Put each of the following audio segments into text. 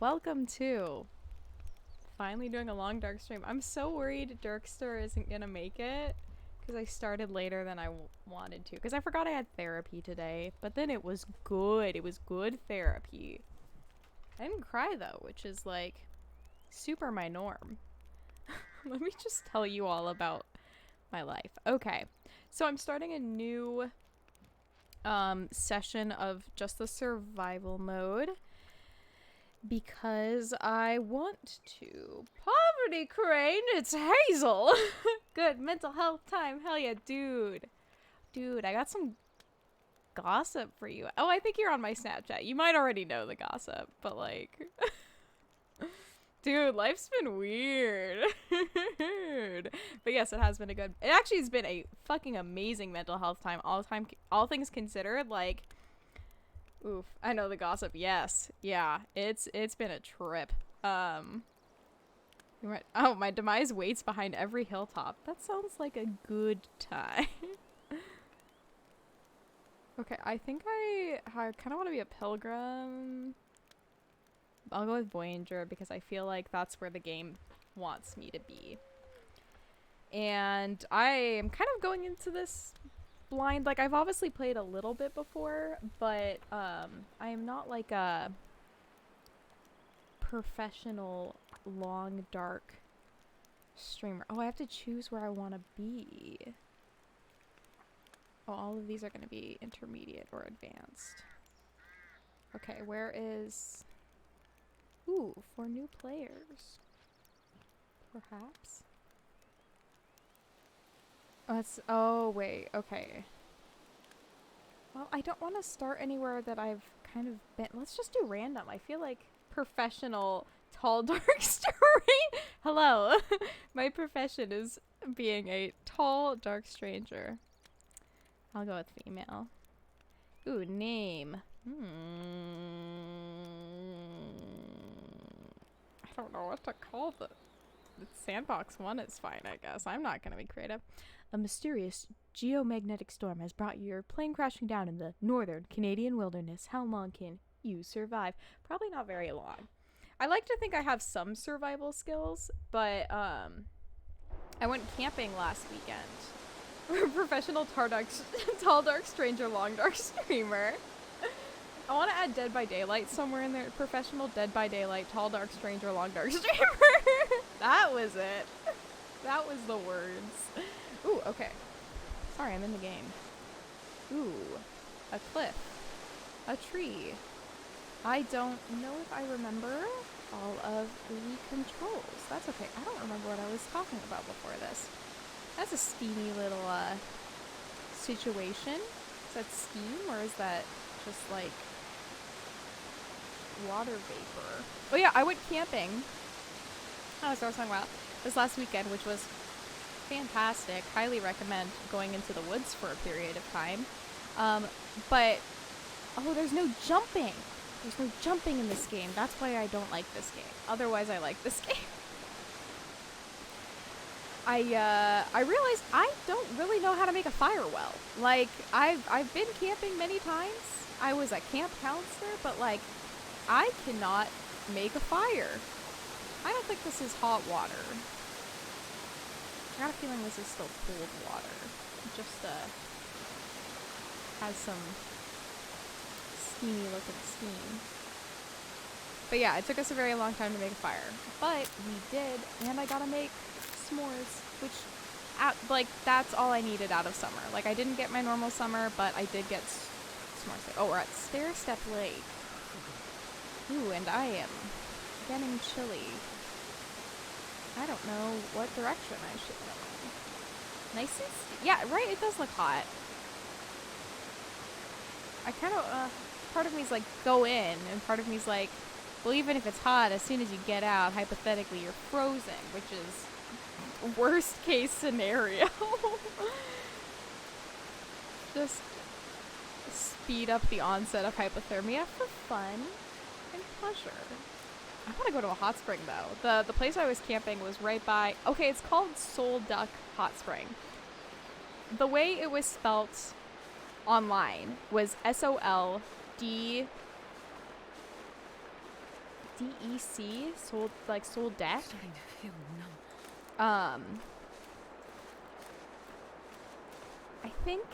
welcome to finally doing a long dark stream. I'm so worried Dirkster isn't gonna make it because I started later than I wanted to because I forgot I had therapy today, but then it was good. It was good therapy. I didn't cry though, which is like super my norm. Let me just tell you all about my life. Okay, so I'm starting a new session of just the survival mode because I want to. Poverty Crane, it's Hazel. Good mental health time. Hell yeah, dude. Dude, I got some gossip for you. Oh, I think you're on my Snapchat. You might already know the gossip, but like dude, life's been weird. But yes, it has been it actually has been a fucking amazing mental health time. All things considered, like, oof, I know the gossip. Yes. Yeah, it's been a trip. Oh, my demise waits behind every hilltop. That sounds like a good time. Okay, I think I kind of want to be a pilgrim. I'll go with Voyager because I feel like that's where the game wants me to be. And I am kind of going into this blind. Like, I've obviously played a little bit before, but I am not like a professional long dark streamer. Oh, I have to choose where I want to be. Oh, all of these are going to be intermediate or advanced. Okay, where is... Ooh, for new players. Perhaps? Oh, it's... Oh, wait. Okay. Well, I don't want to start anywhere that I've kind of been... Let's just do random. I feel like professional tall dark story. Hello. My profession is being a tall dark stranger. I'll go with female. Ooh, name. I don't know what to call the sandbox one is fine, I guess. I'm not gonna be creative. A mysterious geomagnetic storm has brought your plane crashing down in the northern Canadian wilderness. How long can you survive? Probably not very long. I like to think I have some survival skills, but I went camping last weekend. Professional tall dark stranger, long dark streamer. I want to add Dead by Daylight somewhere in there. Professional Dead by Daylight, tall dark stranger, long dark streamer. That was it. That was the words. Ooh, okay. Sorry, I'm in the game. Ooh, a cliff. A tree. I don't know if I remember all of the controls. That's okay. I don't remember what I was talking about before this. That's a steamy little situation. Is that steam or is that just like water vapor? Oh yeah, I went camping. Oh, that's what I was talking about. This last weekend, which was fantastic. Highly recommend going into the woods for a period of time. But oh, there's no jumping. There's no jumping in this game. That's why I don't like this game. Otherwise, I like this game. I realized I don't really know how to make a fire well. Like, I've been camping many times. I was a camp counselor, but like, I cannot make a fire. I don't think this is hot water. I got a feeling this is still cold water. It just, has some steamy looking steam. But yeah, it took us a very long time to make a fire. But we did, and I gotta make s'mores, which, like, that's all I needed out of summer. Like, I didn't get my normal summer, but I did get s'mores. Oh, we're at Stair Step Lake. Ooh, and I am getting chilly. I don't know what direction I should go in. Nice and yeah, right, it does look hot. I kind of, part of me's like, go in, and part of me's like, well, even if it's hot, as soon as you get out, hypothetically, you're frozen, which is worst case scenario. Just speed up the onset of hypothermia for fun and pleasure. I want to go to a hot spring though. The place I was camping was right by, okay, it's called Soul Duck Hot Spring. The way it was spelt online was SOLD DEC, soul deck. Starting to feel numb. I think,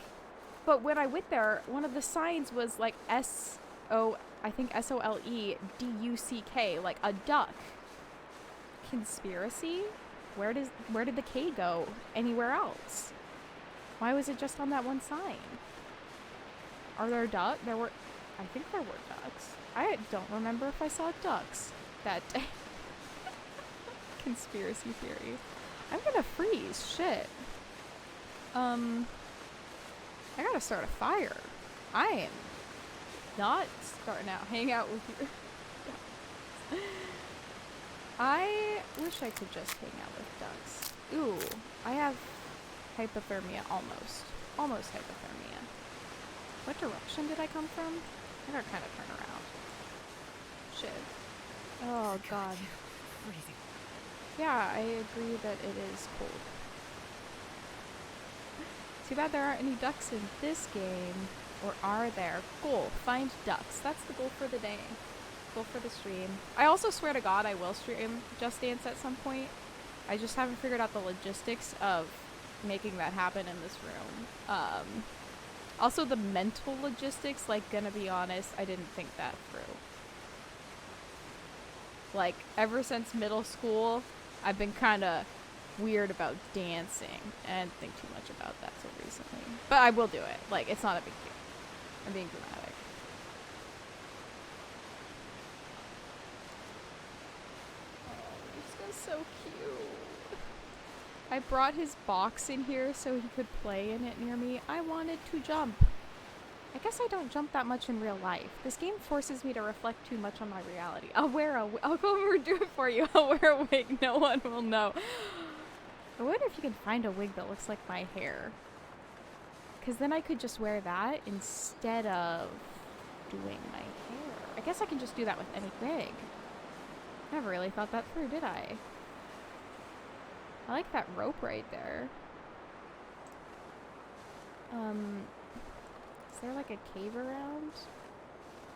but when I went there, one of the signs was like I think SOLEDUCK, like a duck. Conspiracy? Where did the K go anywhere else? Why was it just on that one sign? Are there ducks? I think there were ducks. I don't remember if I saw ducks that day. Conspiracy theories. I'm gonna freeze. Shit. I gotta start a fire. I am not starting out, hang out with you. I wish I could just hang out with ducks. Ooh, I have hypothermia almost. Almost hypothermia. What direction did I come from? I gotta kind of turn around. Shit. Oh god. Freezing. Yeah, I agree that it is cold. Too bad there aren't any ducks in this game. Or are there? Goal. Find ducks. That's the goal for the day. Goal for the stream. I also swear to God I will stream Just Dance at some point. I just haven't figured out the logistics of making that happen in this room. Also the mental logistics, like, gonna be honest, I didn't think that through. Like, ever since middle school, I've been kinda weird about dancing. And I didn't think too much about that till recently. But I will do it. Like, it's not a big deal. I'm being dramatic. Oh, this guy's so cute. I brought his box in here so he could play in it near me. I wanted to jump. I guess I don't jump that much in real life. This game forces me to reflect too much on my reality. I'll go over and do it for you. I'll wear a wig. No one will know. I wonder if you can find a wig that looks like my hair. Because then I could just wear that instead of doing my hair. I guess I can just do that with any wig. Never really thought that through, did I? I like that rope right there. Is there like a cave around?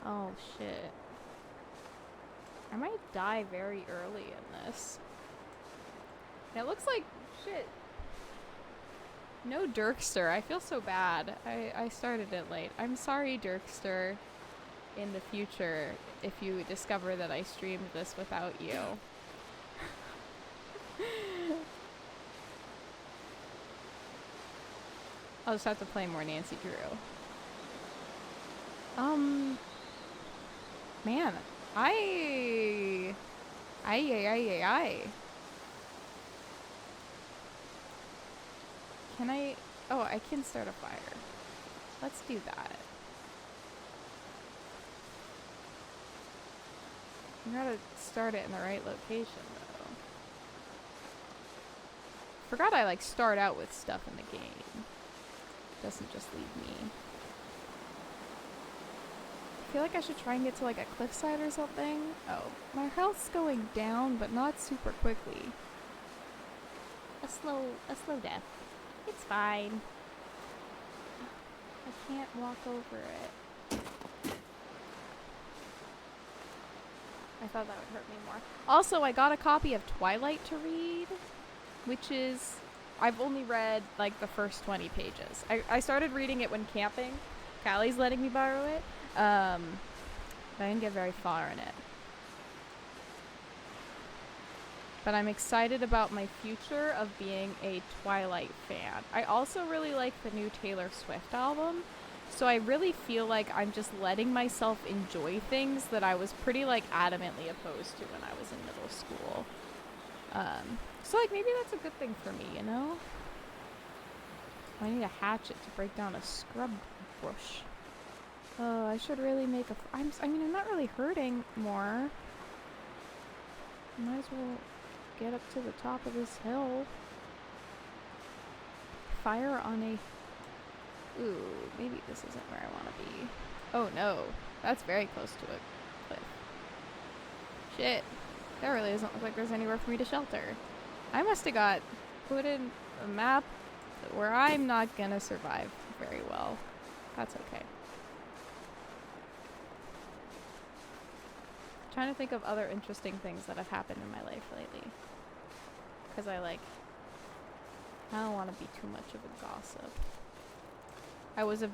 Oh shit. I might die very early in this. And it looks like shit. No Dirkster. I feel so bad. I started it late. I'm sorry, Dirkster, in the future, if you discover that I streamed this without you. I'll just have to play more Nancy Drew. Man, I. Can I? Oh, I can start a fire. Let's do that. I gotta start it in the right location, though. Forgot I, like, start out with stuff in the game. Doesn't just leave me. I feel like I should try and get to, like, a cliffside or something. Oh, my health's going down, but not super quickly. A slow death. It's fine. I can't walk over it. I thought that would hurt me more. Also, I got a copy of Twilight to read, which is... I've only read, like, the first 20 pages. I started reading it when camping. Callie's letting me borrow it. But I didn't get very far in it. But I'm excited about my future of being a Twilight fan. I also really like the new Taylor Swift album. So I really feel like I'm just letting myself enjoy things that I was pretty, like, adamantly opposed to when I was in middle school. So, like, maybe that's a good thing for me, you know? I need a hatchet to break down a scrub bush. Oh, I should really make a... I mean, I'm not really hurting more. Might as well get up to the top of this hill. Fire on a... Ooh, maybe this isn't where I want to be. Oh, no. That's very close to a cliff. Shit. That really doesn't look like there's anywhere for me to shelter. I must have got put in a map where I'm not gonna survive very well. That's okay. Trying to think of other interesting things that have happened in my life lately. Because I don't want to be too much of a gossip. I was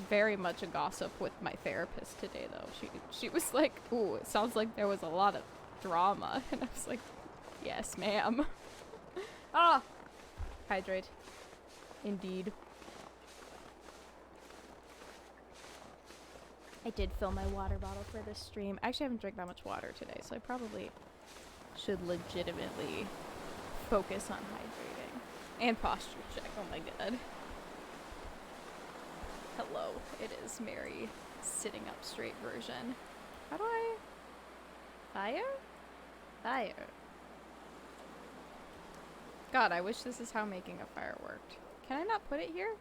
very much a gossip with my therapist today, though. She was like, "Ooh, it sounds like there was a lot of drama," and I was like, "Yes, ma'am." Ah, hydrate. Indeed. I did fill my water bottle for this stream. I actually haven't drank that much water today, so I probably should legitimately focus on hydrating and posture check. Oh my god. Hello, it is Mary sitting up straight version. How do I... Fire? Fire. God, I wish this is how making a fire worked. Can I not put it here?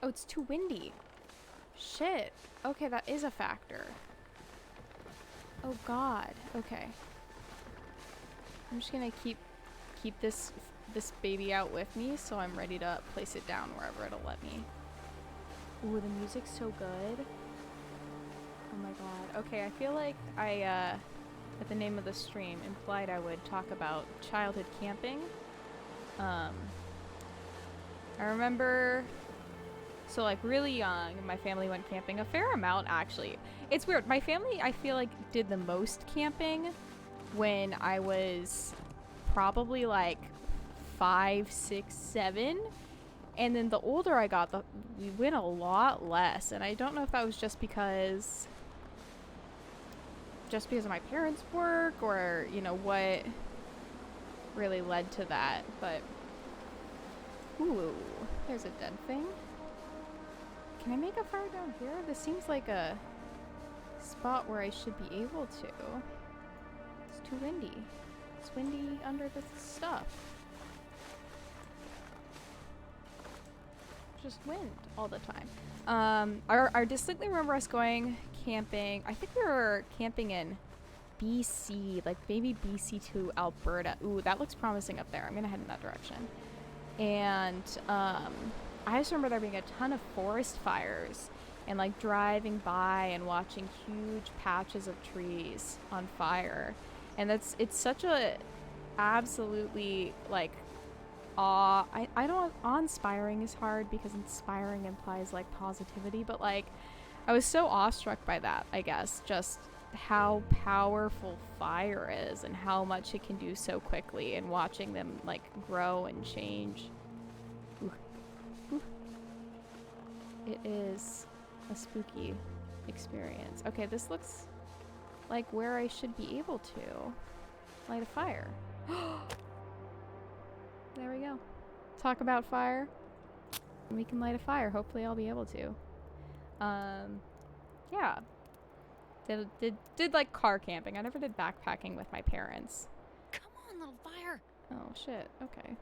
Oh, it's too windy. Shit. Okay, that is a factor. Oh god. Okay. I'm just gonna keep this baby out with me, so I'm ready to place it down wherever it'll let me. Ooh, the music's so good. Oh my god. Okay, I feel like I, at the name of the stream, implied I would talk about childhood camping. I remember, so like really young, my family went camping a fair amount, actually. It's weird. My family, I feel like, did the most camping when I was probably like 5, 6, 7, and then the older I got, we went a lot less, and I don't know if that was just because of my parents' work, or you know what really led to that. But ooh, there's a dead thing. Can I make a fire down here? This seems like a spot where I should be able to. It's too windy. It's windy under this stuff. Just wind all the time. I distinctly remember us going camping. I think we were camping in BC, like maybe BC to Alberta. Ooh, that looks promising up there. I'm gonna head in that direction. And I just remember there being a ton of forest fires, and like driving by and watching huge patches of trees on fire. And it's such a absolutely like I don't, awe-inspiring is hard because inspiring implies like positivity, but like I was so awestruck by that, I guess, just how powerful fire is and how much it can do so quickly, and watching them like grow and change. Ooh. Ooh. It is a spooky experience. Okay, this looks like where I should be able to light a fire. There we go. Talk about fire. We can light a fire. Hopefully I'll be able to. Yeah. Did like car camping. I never did backpacking with my parents. Come on, little fire. Oh shit. Okay.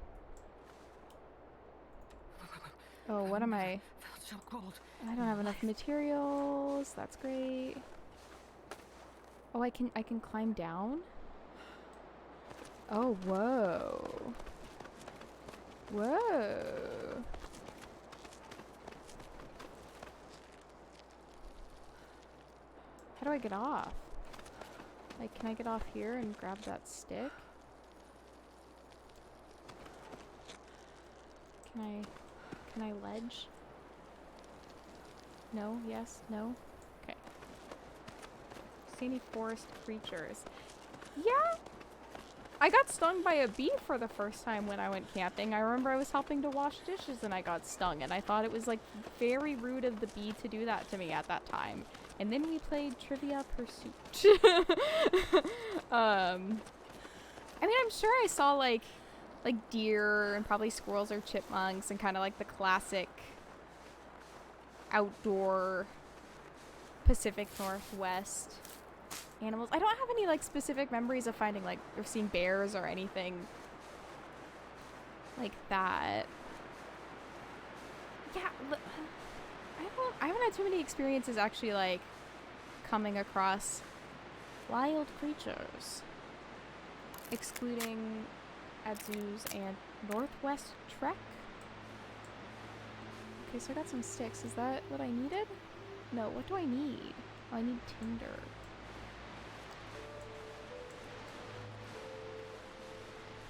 Oh, what am I? Felt so cold. I don't have enough materials. That's great. Oh, I can climb down? Oh, whoa. Whoa. How do I get off? Like, can I get off here and grab that stick? Can I ledge? No? Yes? No? Okay. See any forest creatures? Yeah! I got stung by a bee for the first time when I went camping. I remember I was helping to wash dishes and I got stung, and I thought it was like very rude of the bee to do that to me at that time. And then we played Trivia Pursuit. I mean, I'm sure I saw like deer and probably squirrels or chipmunks and kind of like the classic outdoor Pacific Northwest animals. I don't have any like specific memories of finding like or seeing bears or anything like that. Yeah, I haven't had too many experiences actually like coming across wild creatures, excluding at zoos and Northwest Trek. Okay, so I got some sticks. Is that what I needed? No, what do I need? Oh, I need tinder.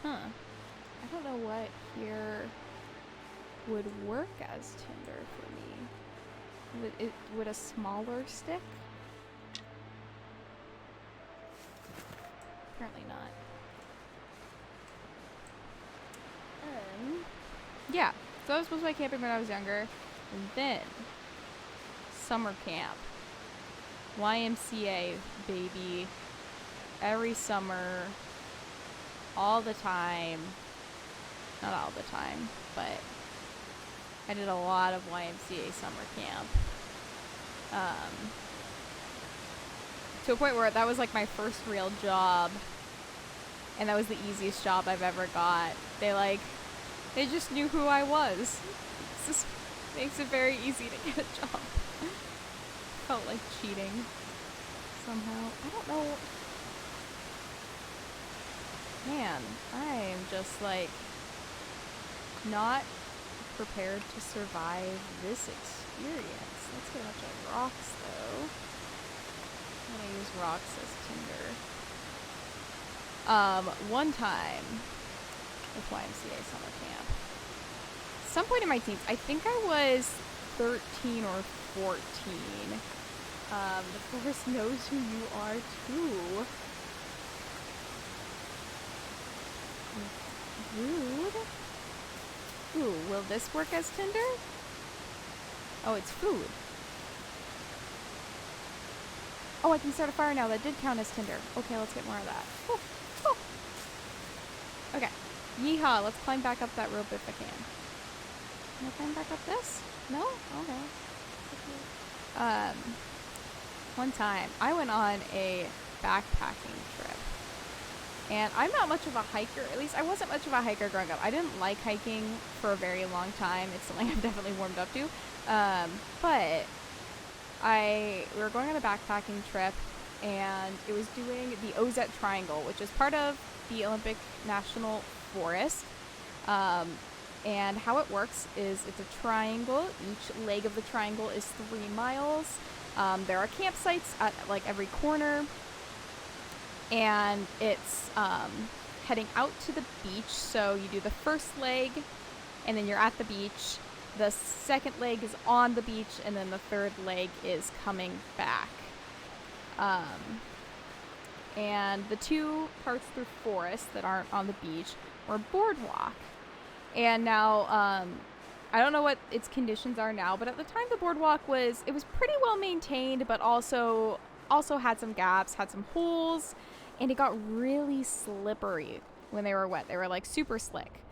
Huh. I don't know what here would work as tinder for me. Would a smaller stick? Apparently not. Yeah, so I was supposed to be camping when I was younger, and then summer camp, YMCA, baby, every summer, all the time. Not all the time, but I did a lot of YMCA summer camp. To a point where that was like my first real job, and that was the easiest job I've ever got. They just knew who I was. This just makes it very easy to get a job. Felt like cheating somehow. I don't know. Man, I am just like not prepared to survive this experience. Let's get a bunch of rocks though. I'm gonna use rocks as tinder. One time with YMCA summer camp. Some point in my teens, I think I was 13 or 14. The forest knows who you are too. Rude. Ooh, will this work as tinder? Oh, it's food. Oh, I can start a fire now. That did count as tinder. Okay, let's get more of that. Woo, woo. Okay. Yeehaw, let's climb back up that rope if I can. Can I climb back up this? No? Okay. One time, I went on a backpacking trip. And I'm not much of a hiker. At least I wasn't much of a hiker growing up. I didn't like hiking for a very long time. It's something I've definitely warmed up to. But we were going on a backpacking trip, and it was doing the Ozette Triangle, which is part of the Olympic National Forest. And how it works is it's a triangle. Each leg of the triangle is 3 miles. There are campsites at like every corner. And it's heading out to the beach. So you do the first leg, and then you're at the beach. The second leg is on the beach, and then the third leg is coming back. And the two parts through forest that aren't on the beach were boardwalk. And now, I don't know what its conditions are now, but at the time the boardwalk was pretty well maintained, but also had some gaps, had some holes, and it got really slippery when they were wet. They were like super slick.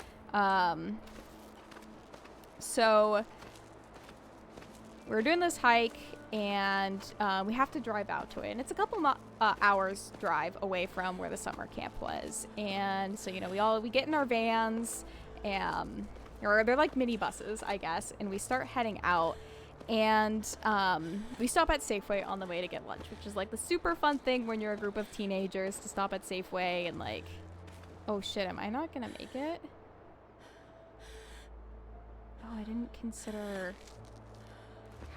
So we were doing this hike, and we have to drive out to it, and it's a couple hours drive away from where the summer camp was. And so, you know, we get in our vans, or they're like mini buses, I guess, and we start heading out. And we stop at Safeway on the way to get lunch, which is like the super fun thing when you're a group of teenagers, to stop at Safeway and like, oh shit, am I not gonna make it? Oh, I didn't consider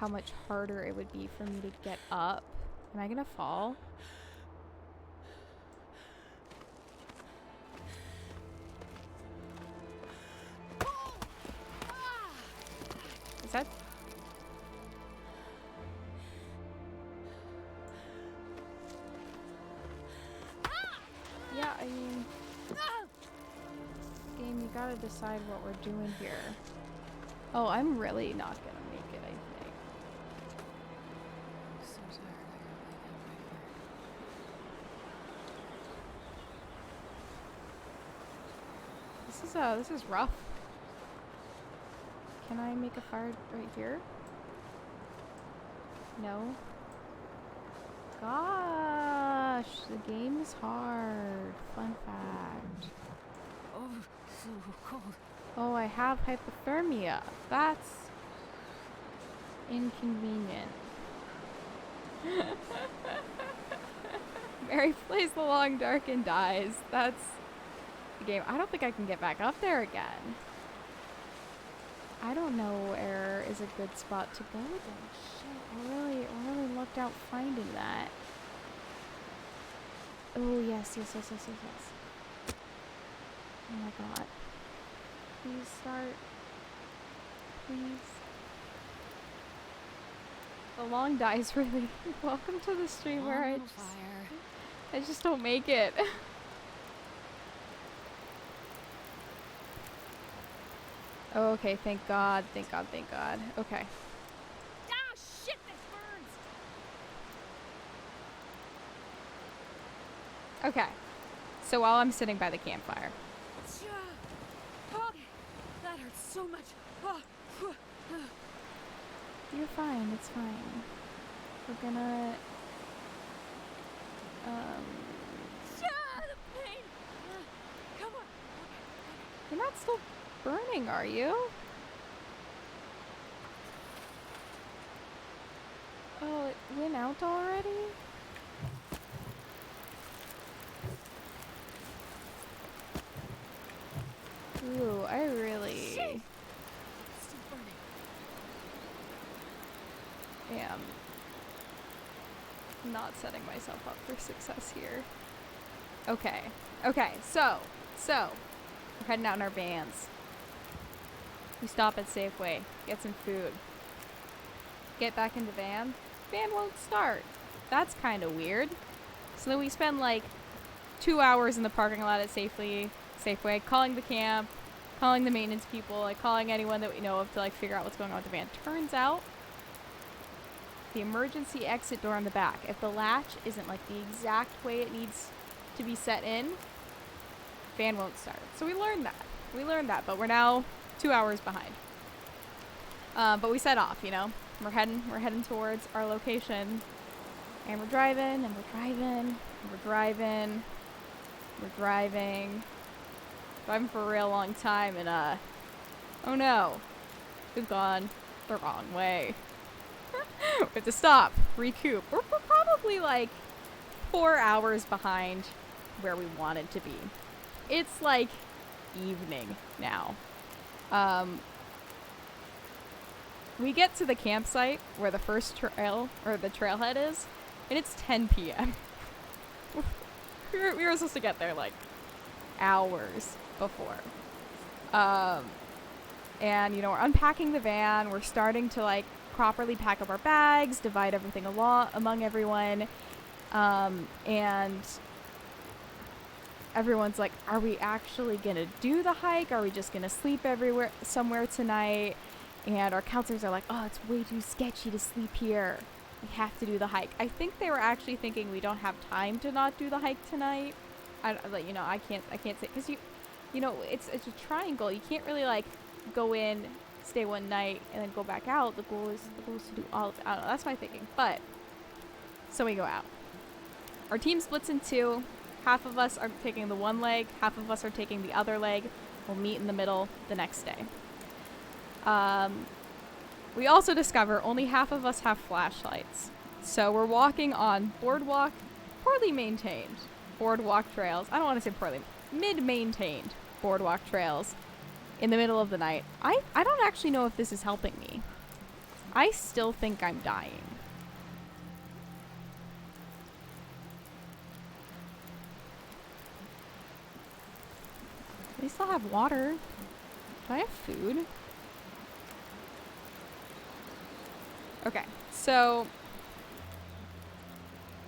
how much harder it would be for me to get up. Am I gonna fall? Is that... Yeah, I mean... Game, you gotta decide what we're doing here. Oh, I'm really not gonna make it, I think. I'm so tired. I gotta This is rough. Can I make a fire right here? No. Gosh, the game is hard. Fun fact. Oh, so cold. Oh, I have hypothermia. That's inconvenient. Mary plays the long dark and dies. That's the game. I don't think I can get back up there again. I don't know where is a good spot to go then. Shit, we're really lucked out finding that. Oh, yes. Oh my god. Please start. Please. The long dies really. Welcome to the stream where I just don't make it. Oh, okay, thank God. Okay. Ah, shit, this burns! Okay. So while I'm sitting by the campfire. Oh, that hurts so much. Oh, You're fine, it's fine. We're gonna... the pain! Come on. You're not still burning, are you? Oh, it went out already? Ooh, I really Still burning. am not setting myself up for success here. Okay, so we're heading out in our vans. We stop at Safeway, get some food. Get back in the van. Van won't start. That's kind of weird. So then we spend like 2 hours in the parking lot at Safeway, calling the camp, calling the maintenance people, like calling anyone that we know of to like figure out what's going on with the van. Turns out the emergency exit door on the back, if the latch isn't like the exact way it needs to be set in, van won't start. So we learned that, but we're now 2 hours behind. But we set off, you know. We're heading towards our location, and we're driving for a real long time, and oh no, we've gone the wrong way. We have to stop, recoup. We're probably like 4 hours behind where we wanted to be. It's like evening now. We get to the campsite where the first trail, or the trailhead is, and it's 10 p.m. we were supposed to get there like hours before. And, you know, we're unpacking the van, we're starting to like properly pack up our bags, divide everything among everyone, and everyone's like, are we actually gonna do the hike? Are we just gonna sleep somewhere tonight? And our counselors are like, oh, it's way too sketchy to sleep here. We have to do the hike. I think they were actually thinking we don't have time to not do the hike tonight. I can't say, because you know, it's a triangle. You can't really like go in, stay one night, and then go back out. The goal is to do all of it. I don't know. That's my thinking. But so we go out. Our team splits in two. Half of us are taking the one leg. Half of us are taking the other leg. We'll meet in the middle the next day. We also discover only half of us have flashlights. So we're walking on poorly maintained boardwalk trails. I don't want to say poorly, mid-maintained boardwalk trails in the middle of the night. I don't actually know if this is helping me. I still think I'm dying. We still have water. Do I have food? Okay, so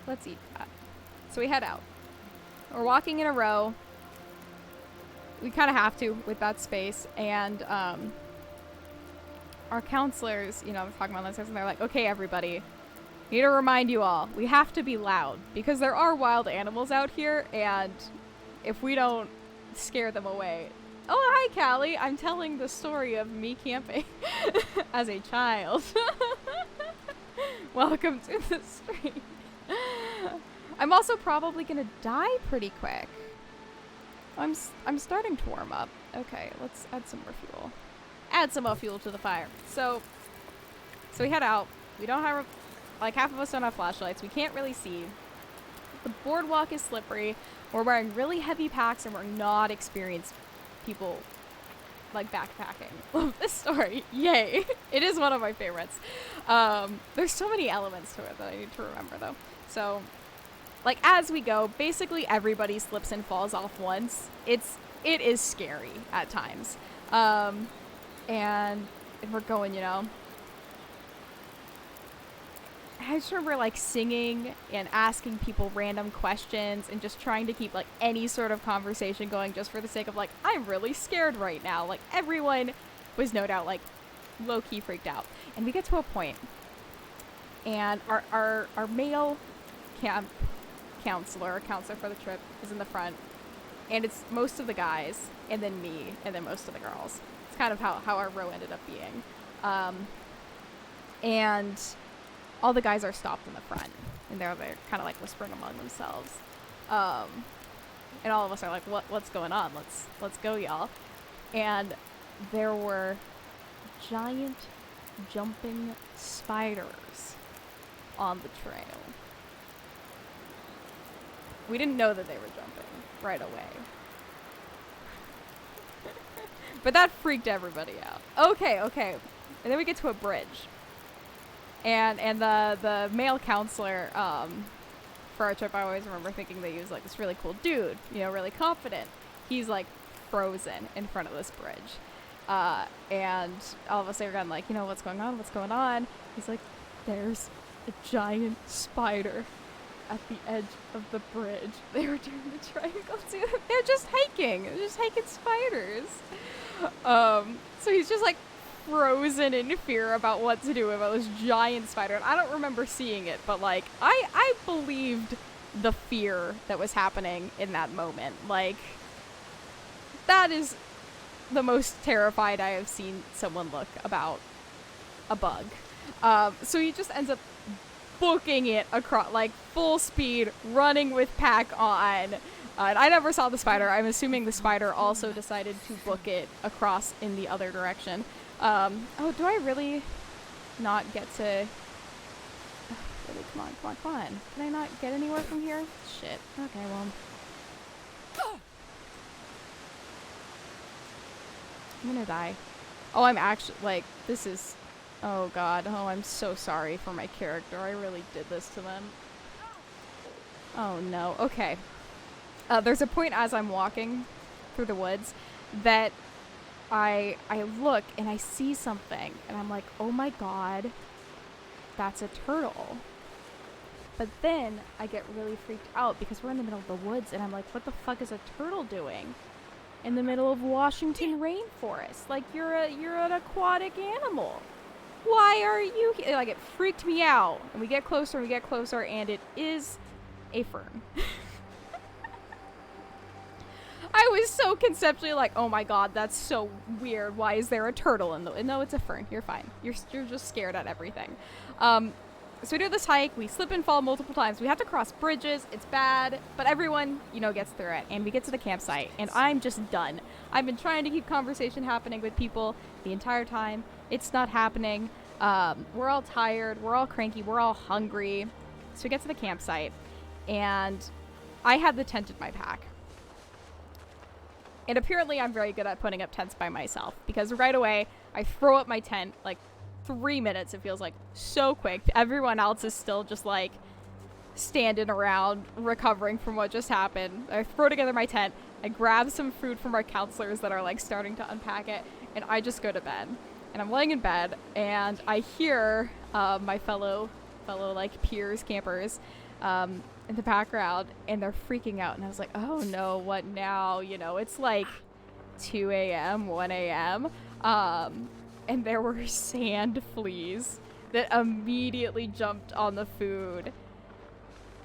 let's eat that. So we head out. We're walking in a row. We kind of have to with that space. And our counselors, you know, we're talking about this, and they're like, okay, everybody, need to remind you all, we have to be loud because there are wild animals out here, and if we don't scare them away. Oh, hi, Callie. I'm telling the story of me camping as a child. Welcome to the stream. I'm also probably gonna die pretty quick. I'm starting to warm up. Okay, let's add some more fuel. Add some more fuel to the fire. So we head out. We don't have, like, half of us don't have flashlights. We can't really see. The boardwalk is slippery. We're wearing really heavy packs, and we're not experienced people like backpacking. Love this story. Yay. It is one of my favorites. There's so many elements to it that I need to remember though. So like as we go, basically everybody slips and falls off once. It is scary at times. And we're going, you know. I just remember like singing and asking people random questions and just trying to keep like any sort of conversation going just for the sake of like, I'm really scared right now. Like everyone was no doubt like low-key freaked out. And we get to a point and our male counselor for the trip is in the front, and it's most of the guys and then me and then most of the girls. It's kind of how our row ended up being. And all the guys are stopped in the front, and they're kind of like whispering among themselves. And all of us are like, what's going on? Let's go, y'all. And there were giant jumping spiders on the trail. We didn't know that they were jumping right away. But that freaked everybody out. Okay. And then we get to a bridge. And the male counselor for our trip, I always remember thinking that he was like this really cool dude, you know, really confident. He's like frozen in front of this bridge. And all of us are going like, you know, what's going on? He's like, there's a giant spider at the edge of the bridge. They were doing the triangle too. They're just hiking. Spiders. So he's just like frozen in fear about what to do about this giant spider. And I don't remember seeing it, but like I believed the fear that was happening in that moment. Like that is the most terrified I have seen someone look about a bug. So he just ends up booking it across, like full speed, running with pack on. And I never saw the spider. I'm assuming the spider also decided to book it across in the other direction. Oh, do I really not get to... Really, come on. Can I not get anywhere from here? Shit. Okay, well... I'm gonna die. Oh, I'm actually, like, this is... Oh, God. Oh, I'm so sorry for my character. I really did this to them. Oh, no. Okay. There's a point as I'm walking through the woods that I look and I see something and I'm like, oh my God, that's a turtle. But then I get really freaked out because we're in the middle of the woods and I'm like, what the fuck is a turtle doing in the middle of Washington rainforest? Like, you're an aquatic animal. Why are you here? Like, it freaked me out. And we get closer and it is a fern. I was so conceptually like, oh my God, that's so weird. Why is there a turtle in the... No, it's a fern. You're fine. You're just scared at everything. So we do this hike. We slip and fall multiple times. We have to cross bridges. It's bad. But everyone, you know, gets through it. And we get to the campsite. And I'm just done. I've been trying to keep conversation happening with people the entire time. It's not happening. We're all tired. We're all cranky. We're all hungry. So we get to the campsite. And I had the tent in my pack. And apparently I'm very good at putting up tents by myself, because right away I throw up my tent, like 3 minutes, it feels like so quick. Everyone else is still just like standing around recovering from what just happened. I throw together my tent, I grab some food from our counselors that are like starting to unpack it, and I just go to bed. And I'm laying in bed and I hear my fellow like peers, campers, in the background, and they're freaking out, and I was like, oh no, what now? You know, it's like 2 a.m., 1 a.m. And there were sand fleas that immediately jumped on the food.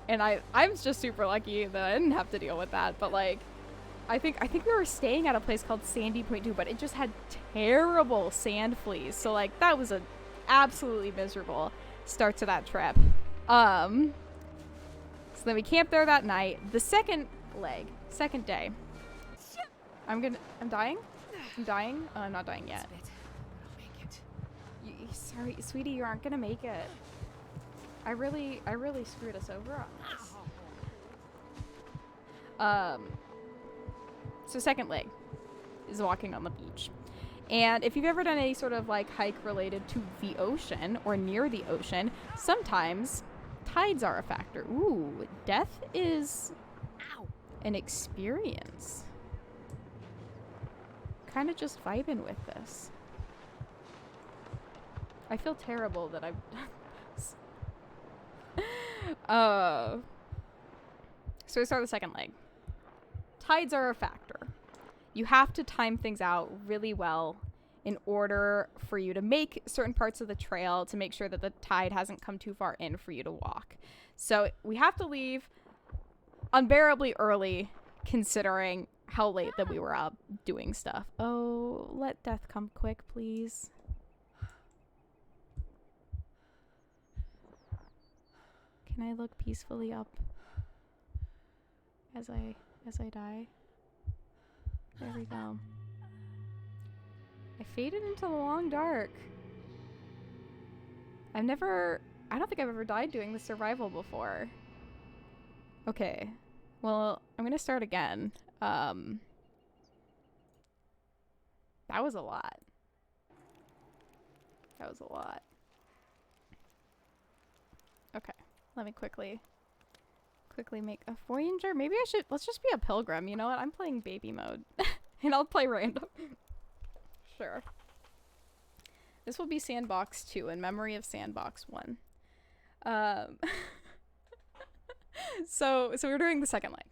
And I'm just super lucky that I didn't have to deal with that, but like, I think we were staying at a place called Sandy Point 2, but it just had terrible sand fleas. So like, that was an absolutely miserable start to that trip. So then we camped there that night. The second day. I'm dying? I'm dying? Oh, I'm not dying yet. Sorry, sweetie, you aren't gonna make it. I really screwed us over on this. So second leg is walking on the beach. And if you've ever done any sort of like hike related to the ocean or near the ocean, sometimes tides are a factor. Ooh, death is an experience. Kind of just vibing with this. I feel terrible that I've done this. So we start the second leg. Tides are a factor. You have to time things out really well in order for you to make certain parts of the trail to make sure that the tide hasn't come too far in for you to walk. So we have to leave unbearably early considering how late that we were up doing stuff. Oh, let death come quick, please. Can I look peacefully up as I die? There we go. I faded into the long dark. I don't think I've ever died doing the survival before. Okay. Well, I'm gonna start again. That was a lot. That was a lot. Okay. Let me quickly make a Voyager. Maybe let's just be a pilgrim. You know what? I'm playing baby mode. And I'll play random. Sure. This will be Sandbox 2 in memory of Sandbox 1. So we're doing the second leg.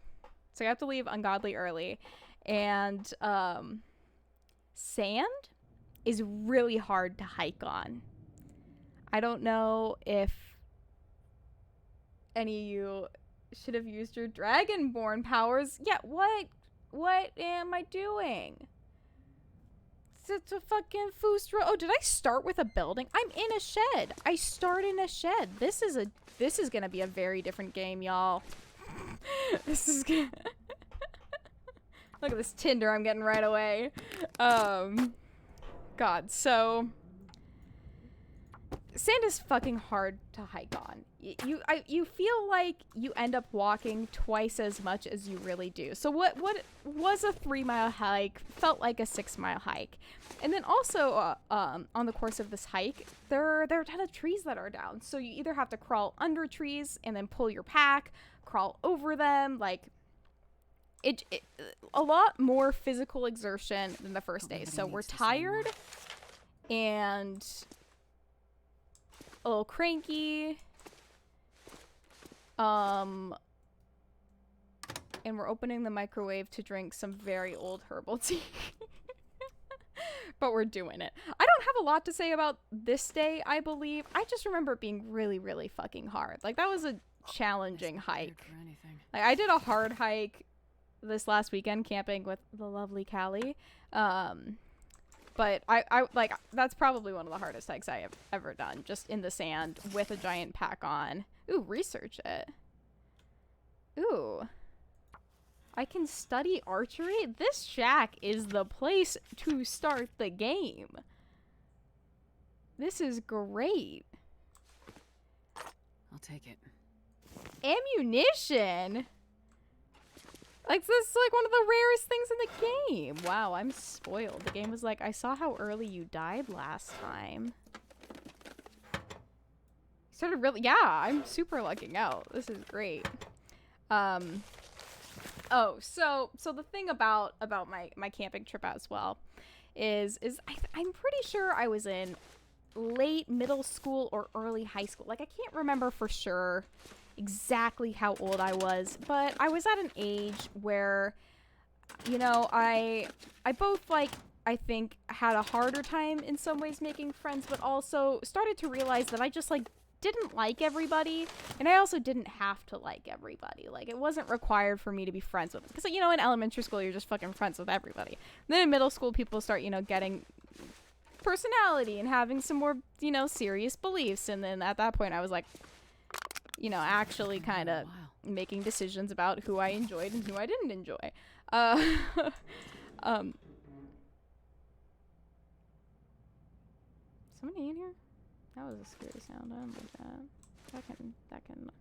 So you have to leave ungodly early. And sand is really hard to hike on. I don't know if any of you should have used your Dragonborn powers. Yeah, what am I doing? It's a fucking Fustra. Oh, did I start with a building? I'm in a shed. I start in a shed. This is gonna be a very different game, y'all. This is gonna look at this Tinder I'm getting right away. God, so sand is fucking hard to hike on. You feel like you end up walking twice as much as you really do. So what was a 3-mile hike felt like a 6-mile hike. And then also on the course of this hike, there are a ton of trees that are down. So you either have to crawl under trees and then pull your pack, crawl over them, like it a lot more physical exertion than the first day. So we're tired and a little cranky. And we're opening the microwave to drink some very old herbal tea. But we're doing it. I don't have a lot to say about this day, I believe. I just remember it being really, really fucking hard. Like, that was a challenging hike. Like, I did a hard hike this last weekend camping with the lovely Callie. But I like, that's probably one of the hardest hikes I have ever done, just in the sand with a giant pack on. Ooh, research it. Ooh. I can study archery? This shack is the place to start the game. This is great. I'll take it. Ammunition? Like, this is like one of the rarest things in the game. Wow, I'm spoiled. The game was like, I saw how early you died last time. Sort of really, yeah, I'm super lucking out. This is great. Oh, so the thing about my camping trip as well is I'm pretty sure I was in late middle school or early high school. Like, I can't remember for sure exactly how old I was, but I was at an age where, you know, I both, like, I think had a harder time in some ways making friends, but also started to realize that I just, like, didn't like everybody, and I also didn't have to like everybody. Like, it wasn't required for me to be friends with them, because, you know, in elementary school you're just fucking friends with everybody. And then in middle school people start, you know, getting personality and having some more, you know, serious beliefs, and then at that point I was like, you know, actually kind of making decisions about who I enjoyed and who I didn't enjoy. Somebody in here? That was a scary sound. I don't like that. That can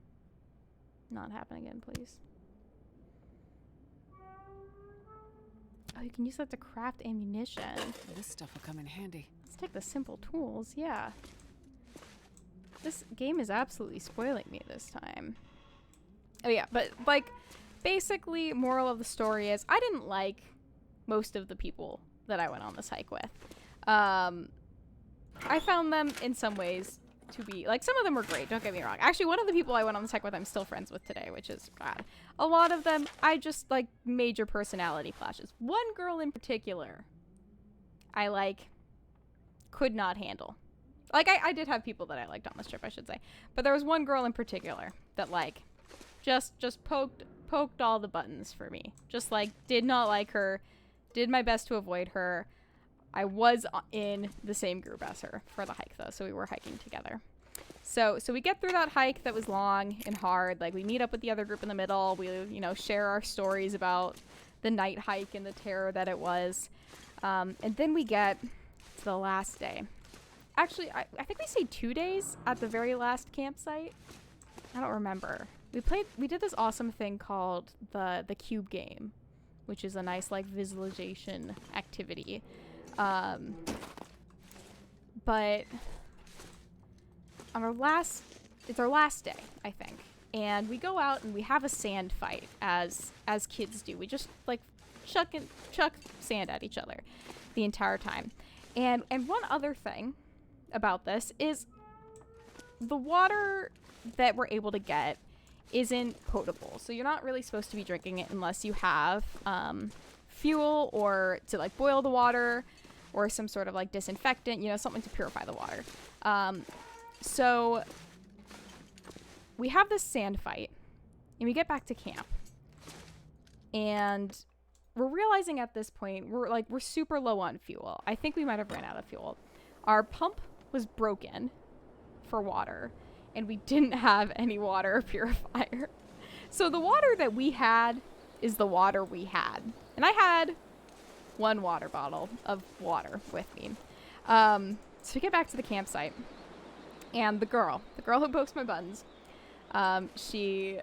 not happen again, please. Oh, you can use that to craft ammunition. This stuff will come in handy. Let's take the simple tools, yeah. This game is absolutely spoiling me this time. Oh yeah, but like, basically, moral of the story is I didn't like most of the people that I went on this hike with. I found them in some ways to be, like, some of them were great, don't get me wrong. Actually, one of the people I went on this hike with I'm still friends with today, which is bad. A lot of them, I just, like, major personality clashes. One girl in particular, I, like, could not handle. Like, I did have people that I liked on this trip, I should say. But there was one girl in particular that, like, just poked all the buttons for me. Just, like, did not like her, did my best to avoid her. I was in the same group as her for the hike, though, so we were hiking together. So we get through that hike that was long and hard. Like, we meet up with the other group in the middle. We, you know, share our stories about the night hike and the terror that it was. And then we get to the last day. Actually, I think we stayed 2 days at the very last campsite. I don't remember. We did this awesome thing called the cube game, which is a nice, like, visualization activity. But on it's our last day, I think. And we go out and we have a sand fight as kids do. We just, like, chuck sand at each other the entire time. And one other thing about this is the water that we're able to get isn't potable. So you're not really supposed to be drinking it unless you have fuel or to, like, boil the water or some sort of, like, disinfectant, you know, something to purify the water. So we have this sand fight and we get back to camp and we're realizing at this point we're super low on fuel. I think we might have ran out of fuel. Our pump was broken for water and we didn't have any water purifier. So the water that we had is the water we had. And I had one water bottle of water with me. So we get back to the campsite and the girl who pokes my buttons, she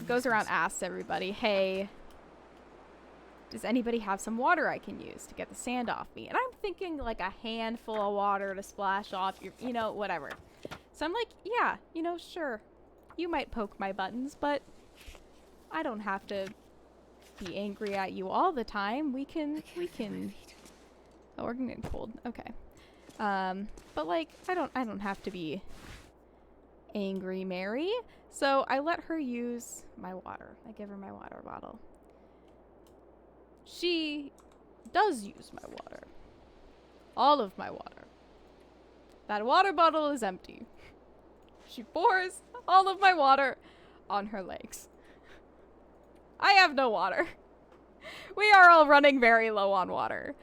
goes around, asks everybody, hey, does anybody have some water I can use to get the sand off me? And I'm thinking, like, a handful of water to splash off your, you know, whatever. So I'm like, yeah, you know, sure, you might poke my buttons, but I don't have to be angry at you all the time. We can oh, we're getting cold. Okay. But, like, I don't have to be angry Mary. So I let her use my water. I give her my water bottle. She does use my water. All of my water. That water bottle is empty. She pours all of my water on her legs. I have no water. We are all running very low on water.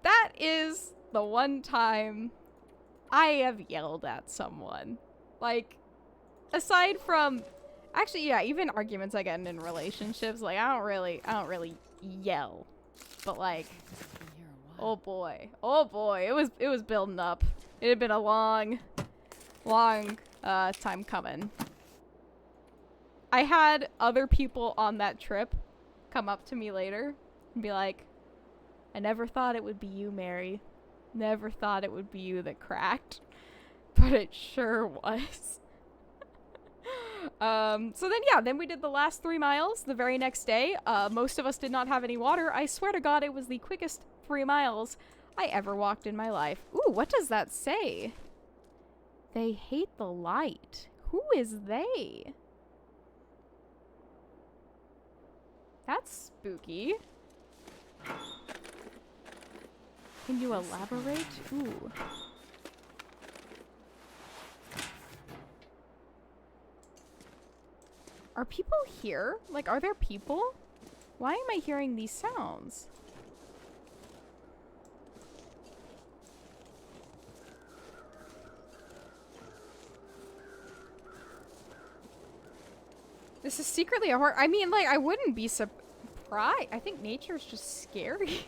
That is the one time I have yelled at someone. Like, aside from, actually, yeah, even arguments I get in relationships, like, I don't really yell. But, like, oh boy, it was building up. It had been a long time coming. I had other people on that trip come up to me later and be like, I never thought it would be you, Mary. Never thought it would be you that cracked. But it sure was. So then, yeah, then we did the last 3 miles the very next day. Most of us did not have any water. I swear to God, it was the quickest 3 miles I ever walked in my life. Ooh, what does that say? They hate the light. Who is they? That's spooky. Can you elaborate? Ooh. Are people here? Like, are there people? Why am I hearing these sounds? This is secretly a horror. I mean, like, I wouldn't be surprised. I think nature's just scary.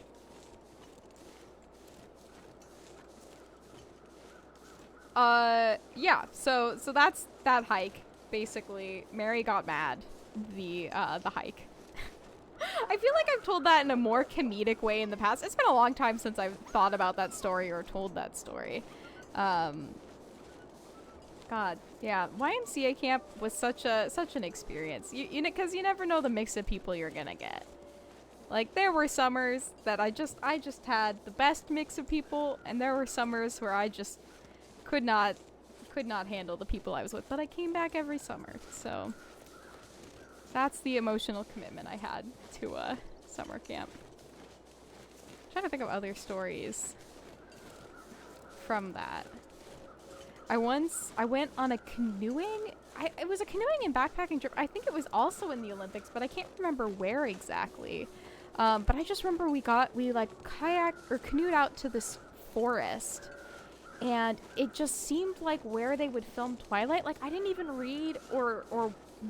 Yeah, so that's that hike. Basically, Mary got mad the hike. I feel like I've told that in a more comedic way in the past. It's been a long time since I've thought about that story or told that story. God, yeah, YMCA camp was such an experience. You know, because you never know the mix of people you're gonna get. Like, there were summers that I just had the best mix of people, and there were summers where I just could not handle the people I was with. But I came back every summer, so that's the emotional commitment I had to summer camp. I'm trying to think of other stories from that. I went on a canoeing. It was a canoeing and backpacking trip. I think it was also in the Olympics, but I can't remember where exactly. But I just remember we like kayaked or canoed out to this forest, and it just seemed like where they would film Twilight. Like, I didn't even read or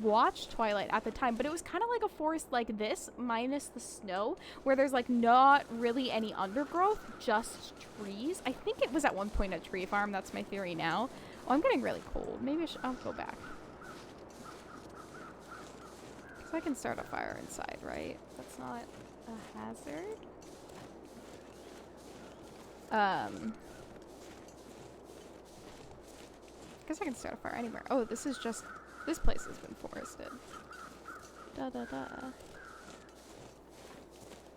watch Twilight at the time, but it was kind of like a forest like this, minus the snow, where there's like not really any undergrowth, just trees. I think it was at one point a tree farm. That's my theory now. Oh, I'm getting really cold. Maybe I'll go back. Because I can start a fire inside, right? That's not a hazard. Guess I can start a fire anywhere. Oh, this place has been forested. Da da da.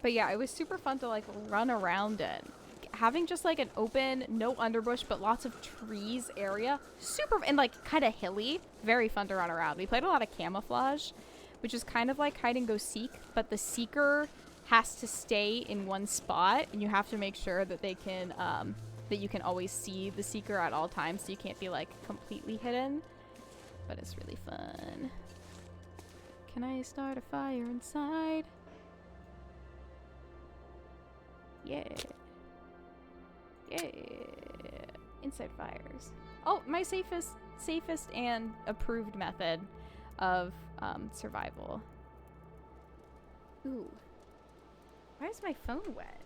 But yeah, it was super fun to like run around it. Having just like an open, no underbush, but lots of trees area. Super, and like kind of hilly. Very fun to run around. We played a lot of camouflage, which is kind of like hide and go seek, but the seeker has to stay in one spot, and you have to make sure that they can, that you can always see the seeker at all times, so you can't be like completely hidden. But it's really fun. Can I start a fire inside? Yeah. Yeah. Inside fires. Oh, my safest and approved method of survival. Ooh. Why is my phone wet?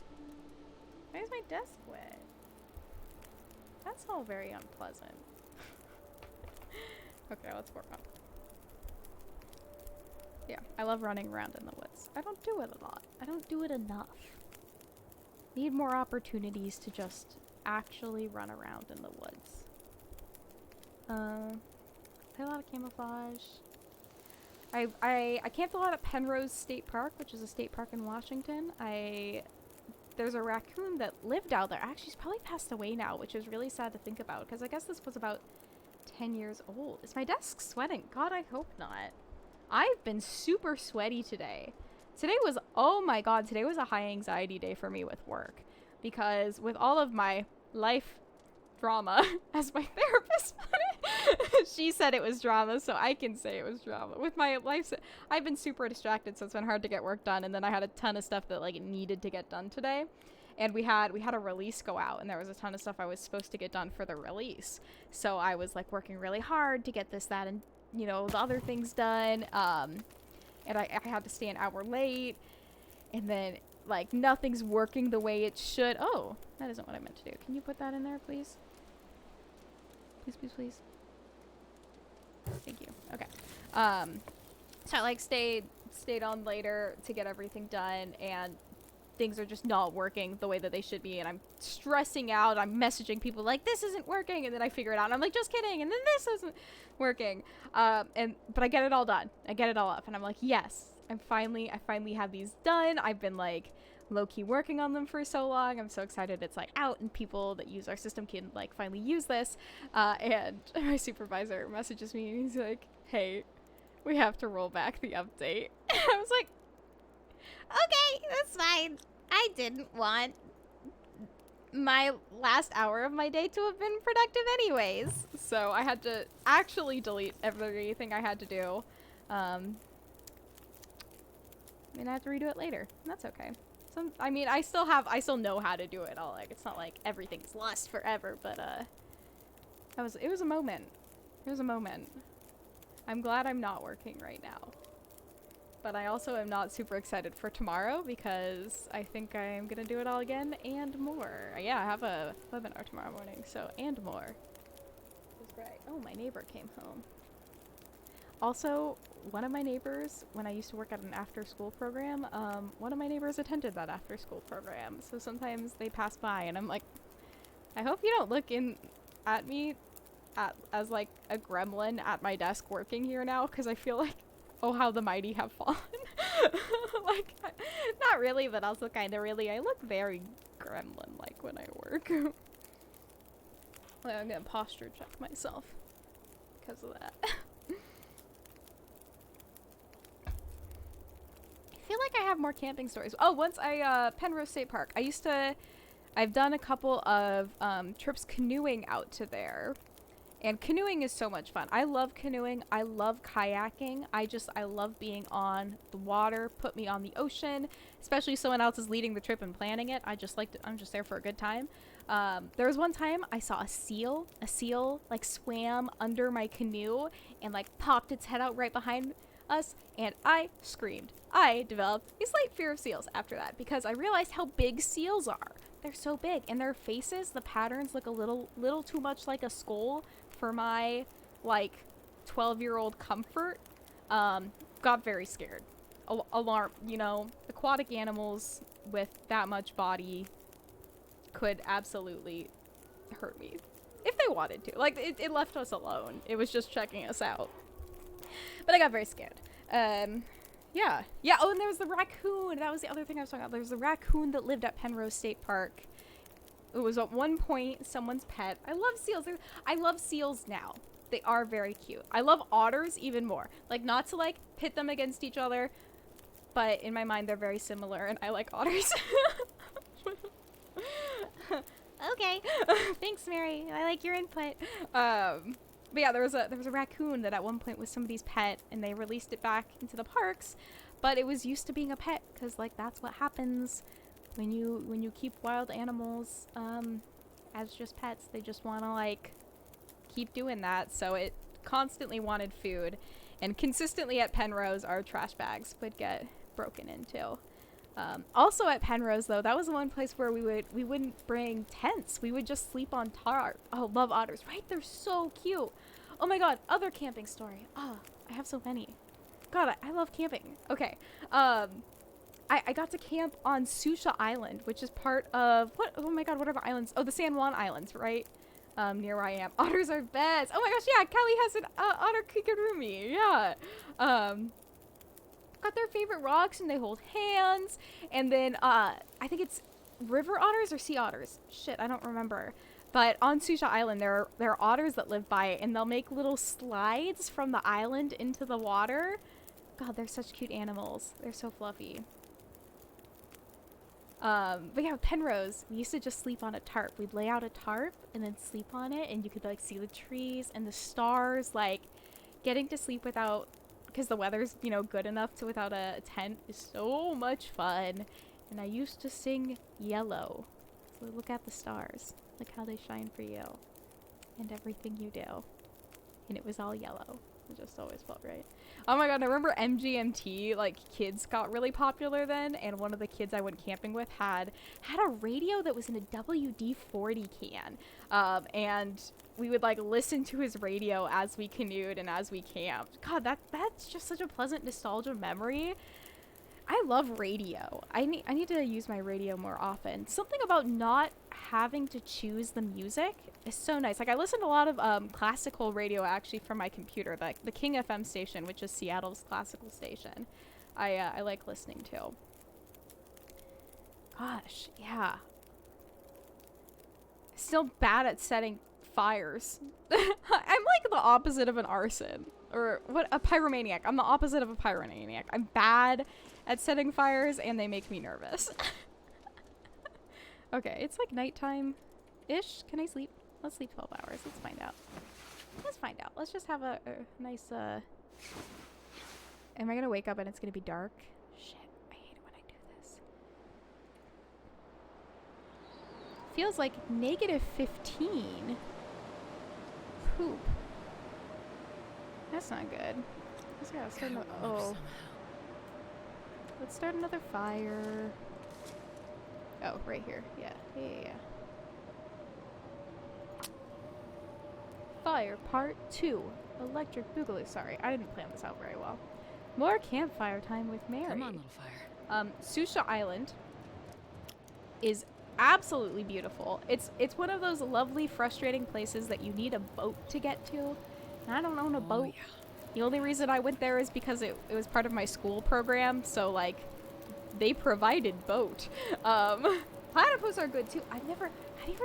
Why is my desk wet? That's all very unpleasant. Okay, let's work on it. Yeah, I love running around in the woods. I don't do it a lot. I don't do it enough. Need more opportunities to just actually run around in the woods. Play a lot of camouflage. I camped a lot at Penrose State Park, which is a state park in Washington. There's a raccoon that lived out there. Actually, she's probably passed away now, which is really sad to think about, because I guess this was about 10 years old. Is my desk sweating? God, I hope not. I've been super sweaty today. Oh my god, today was a high anxiety day for me with work, because with all of my life drama, as my therapist put it, she said it was drama, so I can say it was drama. With my life, I've been super distracted, so it's been hard to get work done, and then I had a ton of stuff that like needed to get done today. And we had a release go out, and there was a ton of stuff I was supposed to get done for the release. So I was like working really hard to get this, that, and you know, the other things done. And I had to stay an hour late, and then like nothing's working the way it should. Oh, that isn't what I meant to do. Can you put that in there, please? Please, please, please. Thank you. Okay. So I like stayed on later to get everything done, and things are just not working the way that they should be, and I'm stressing out. I'm messaging people like, this isn't working, and then I figure it out, and I'm like, just kidding, and then this isn't working. But I get it all done. I get it all up, and I'm like, yes, I finally have these done. I've been like low-key working on them for so long. I'm so excited it's like out, and people that use our system can like finally use this. And my supervisor messages me, and he's like, hey, we have to roll back the update. I was like, okay, that's fine. I didn't want my last hour of my day to have been productive anyways. So I had to actually delete everything I had to do. And I have to redo it later. And that's okay. I mean, I still know how to do it all. Like, it's not like everything's lost forever, but it was a moment. It was a moment. I'm glad I'm not working right now. But I also am not super excited for tomorrow, because I think I'm gonna do it all again and more. Yeah, I have a webinar tomorrow morning, so, and more. That's right. Oh, my neighbor came home. Also, one of my neighbors, when I used to work at an after-school program, one of my neighbors attended that after-school program. So sometimes they pass by, and I'm like, I hope you don't look in at me as like a gremlin at my desk working here now, because I feel like, oh, how the mighty have fallen. Like, not really, but also kind of really. I look very gremlin-like when I work. Like, I'm gonna posture check myself because of that. I feel like I have more camping stories. Oh, once Penrose State Park. I've done a couple of trips canoeing out to there. And canoeing is so much fun. I love canoeing. I love kayaking. I love being on the water. Put me on the ocean, especially someone else is leading the trip and planning it. I'm just there for a good time. There was one time I saw a seal. A seal like swam under my canoe and like popped its head out right behind us, and I screamed. I developed a slight fear of seals after that because I realized how big seals are. They're so big, and their faces, the patterns look a little too much like a skull for my like 12-year-old comfort. Got very scared. Alarm, you know, aquatic animals with that much body could absolutely hurt me if they wanted to. Like, it left us alone. It was just checking us out. But I got very scared. Yeah. Oh, and there was the raccoon. That was the other thing I was talking about. There was the raccoon that lived at Penrose State Park. It was at one point someone's pet. I love seals. I love seals now. They are very cute. I love otters even more. Like, not to like pit them against each other, but in my mind they're very similar, and I like otters. Okay. Thanks, Mary. I like your input. But yeah, there was a raccoon that at one point was somebody's pet, and they released it back into the parks, but it was used to being a pet because like that's what happens when you keep wild animals as just pets. They just want to like keep doing that, so it constantly wanted food, and consistently at Penrose our trash bags would get broken into. Also at Penrose though, that was the one place where we wouldn't bring tents. We would just sleep on tarp. Oh, love otters, right? They're so cute. Oh my god, other camping story. Oh, I have so many. God, I love camping. Okay. I got to camp on Susha Island, which is part of what? Oh my god, whatever islands. Oh, the San Juan Islands, right? Near where I am. Otters are best. Oh my gosh, yeah, Kelly has an otter kigurumi. Yeah. Got their favorite rocks and they hold hands, and then I think it's river otters or sea otters. Shit, I don't remember. But on Susha Island there are otters that live by it, and they'll make little slides from the island into the water. God, they're such cute animals. They're so fluffy. But yeah, Penrose, we used to just sleep on a tarp. We'd lay out a tarp and then sleep on it, and you could like see the trees and the stars. Like, getting to sleep without, because the weather's, you know, good enough to without a tent is so much fun. And I used to sing Yellow. So look at the stars. Look how they shine for you. And everything you do. And it was all yellow. It just always felt right. Oh my god, I remember MGMT, like, kids got really popular then, and one of the kids I went camping with had a radio that was in a WD-40 can. And we would like listen to his radio as we canoed and as we camped. God, that's just such a pleasant nostalgia memory. I love radio. I need to use my radio more often. Something about not having to choose the music is so nice. Like, I listen to a lot of classical radio actually from my computer, like the King FM station, which is Seattle's classical station. I like listening to. Gosh, yeah. Still bad at setting fires. I'm like the opposite of an arson, or what, a pyromaniac. I'm the opposite of a pyromaniac. I'm bad at setting fires, and they make me nervous. Okay, it's like nighttime-ish. Can I sleep? Let's sleep 12 hours. Let's find out. Let's just have a nice, am I gonna wake up and it's gonna be dark? Shit, I hate it when I do this. Feels like -15. Poop. That's not good. Let's start oh. Let's start another fire. Oh, right here. Yeah. Fire part 2. Electric Boogaloo. Sorry, I didn't plan this out very well. More campfire time with Mary. Come on, little fire. Susha Island is absolutely beautiful. It's one of those lovely, frustrating places that you need a boat to get to. And I don't own a boat. Yeah. The only reason I went there is because it was part of my school program, so like they provided boat. Platypus are good too. Have you ever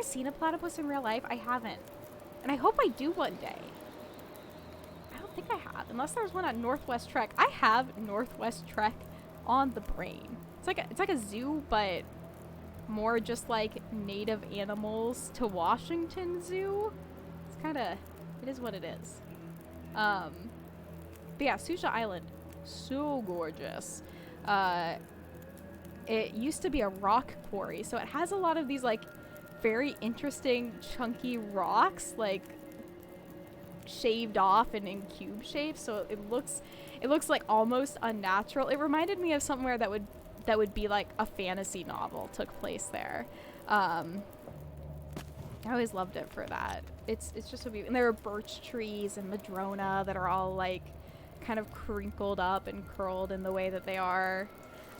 seen a platypus in real life? I haven't. And I hope I do one day. I don't think I have, unless there's one at Northwest Trek. I have Northwest Trek on the brain. It's like a zoo, but more just like native animals to Washington Zoo. It's kind of, it is what it is. But yeah, Susha Island, so gorgeous. It used to be a rock quarry, so it has a lot of these like very interesting chunky rocks, like shaved off and in cube shape, so it looks like almost unnatural. It reminded me of somewhere that would be like a fantasy novel took place there. I always loved it for that. It's just so beautiful. And there are birch trees and madrona that are all like kind of crinkled up and curled in the way that they are.